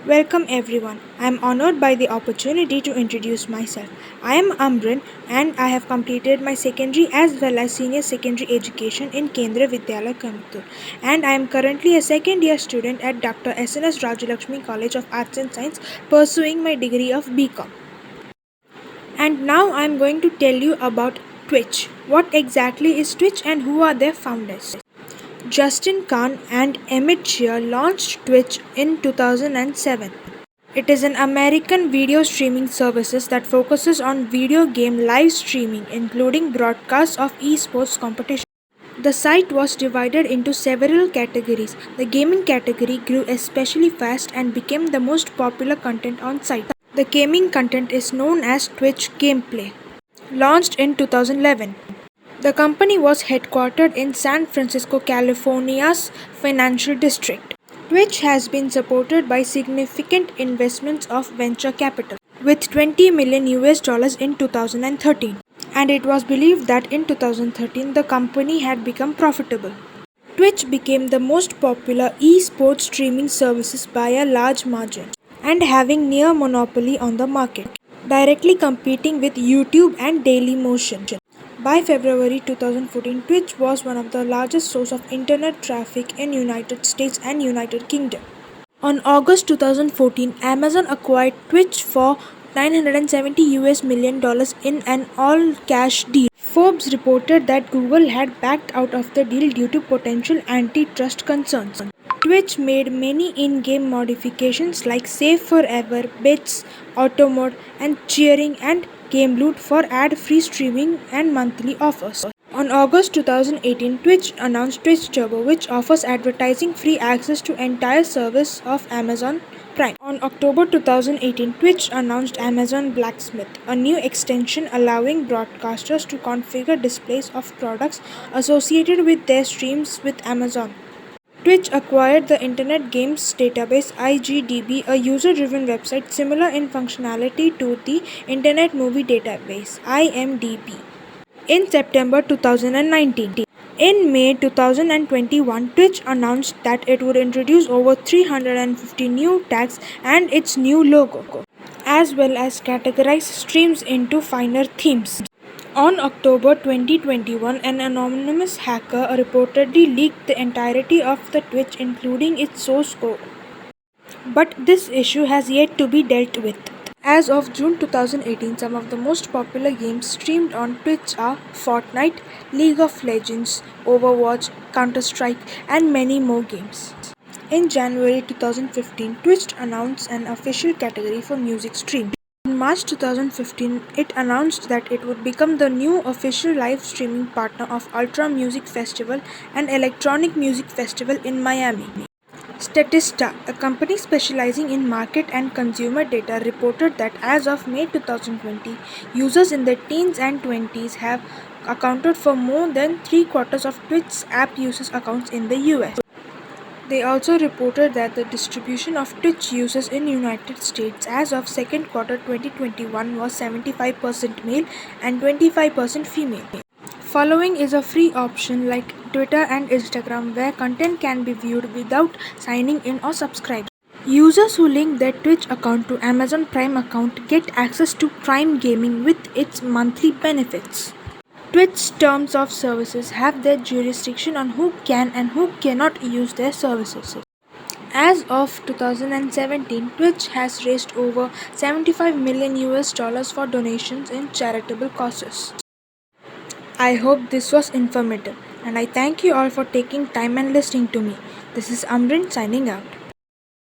Welcome everyone. I am honored by the opportunity to introduce myself. I am Amrin and I have completed my secondary as well as senior secondary education in Kendra Vidyalaya Coimbatore, and I am currently a second year student at Dr. SNS Rajalakshmi College of Arts and Science pursuing my degree of BCom. And now I am going to tell you about Twitch. What exactly is Twitch and who are their founders? Justin Khan and Emmett Shear launched Twitch in 2007. It is an American video streaming service that focuses on video game live streaming, including broadcasts of esports competitions. The site was divided into several categories. The gaming category grew especially fast and became the most popular content on site. The gaming content is known as Twitch Gameplay. Launched in 2011. The company was headquartered in San Francisco, California's financial district. Twitch has been supported by significant investments of venture capital, with 20 million US dollars in 2013, and it was believed that in 2013 the company had become profitable. Twitch became the most popular esports streaming services by a large margin and having near monopoly on the market, directly competing with YouTube and Dailymotion. By February 2014, Twitch was one of the largest sources of internet traffic in United States and United Kingdom. On August 2014, Amazon acquired Twitch for $970 million in an all-cash deal. Forbes reported that Google had backed out of the deal due to potential antitrust concerns. Twitch made many in-game modifications like Save Forever, Bits, Auto Mode, and Cheering and Game Loot for ad-free streaming and monthly offers. On August 2018, Twitch announced Twitch Turbo, which offers advertising-free access to entire service of Amazon Prime. On October 2018, Twitch announced Amazon Blacksmith, a new extension allowing broadcasters to configure displays of products associated with their streams with Amazon. Twitch acquired the Internet Games Database (IGDB), a user-driven website similar in functionality to the Internet Movie Database (IMDb), in September 2019. In May 2021, Twitch announced that it would introduce over 350 new tags and its new logo, as well as categorize streams into finer themes. On October 2021, an anonymous hacker reportedly leaked the entirety of the Twitch, including its source code. But this issue has yet to be dealt with. As of June 2018, some of the most popular games streamed on Twitch are Fortnite, League of Legends, Overwatch, Counter-Strike, and many more games. In January 2015, Twitch announced an official category for music streams. In March 2015, it announced that it would become the new official live streaming partner of Ultra Music Festival and Electronic Music Festival in Miami. Statista, a company specializing in market and consumer data, reported that as of May 2020, users in their teens and 20s have accounted for more than three-quarters of Twitch's app users accounts in the US. They also reported that the distribution of Twitch users in United States as of second quarter 2021 was 75% male and 25% female. Following is a free option like Twitter and Instagram where content can be viewed without signing in or subscribing. Users who link their Twitch account to Amazon Prime account get access to Prime Gaming with its monthly benefits. Twitch's terms of services have their jurisdiction on who can and who cannot use their services. As of 2017, Twitch has raised over 75 million US dollars for donations in charitable causes. I hope this was informative, and I thank you all for taking time and listening to me. This is Amrin signing out.